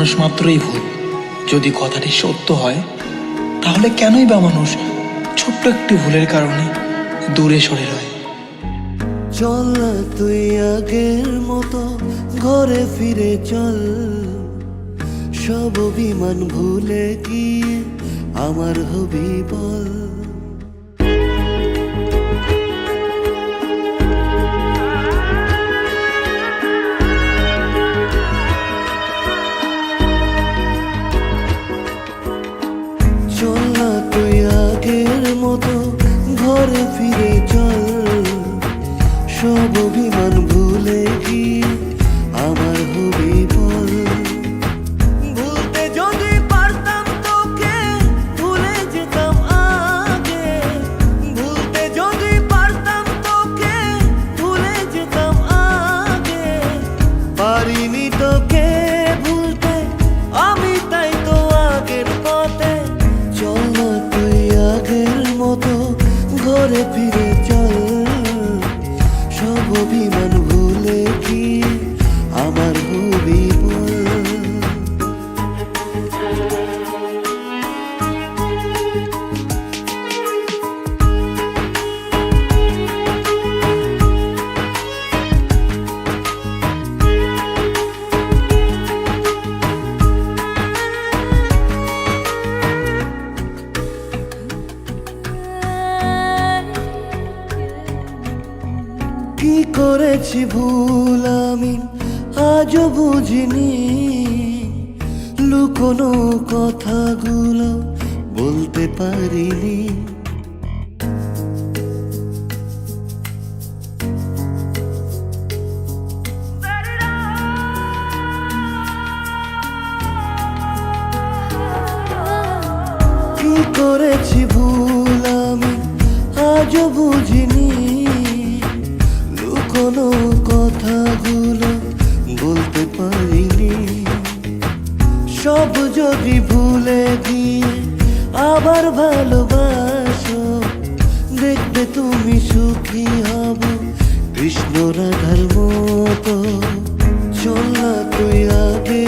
মানুষ মাত্রই ভুল। যদি কথাটি সত্য হয় তাহলে কেনই বা মানুষ ছোট্ট একটি ভুলের কারণে দূরে সরে রয়? চল না তুই আগের মতো ঘরে ফিরে চল, সব অভিমান ভুলে গিয়ে আমার হবি বল। চল না তুই আগের মতো ঘরে ফিরে চল, সব অভিমান ভুলে গিয়ে আমার হবি বল। ভুলতে যদি পারতাম তোকে ভুলে যেতাম আগে, ভুলতে যদি পারতাম তোকে ভুলে যেতাম আগে। পারিনি তোকে ভুলতে আমি, তাই তো আগের পথে। চল না তুই আগের মতো ঘরে ফিরে চল, সব অভিমান ভুলে কি আমার হবি বল। কি করেছি ভুল আমি আজও বুঝিনি, লুকোনো কথাগুলো বলতে পারিনি। কি করেছি ভুল আমি আজও বুঝিনি, কোনো কথাগুলো বলতে পারিনি। সব যদি ভুলে গিয়ে আবার ভালোবাসো, দেখবে তুমি সুখী হব কৃষ্ণ রাধার মতো। চল না তুই আগে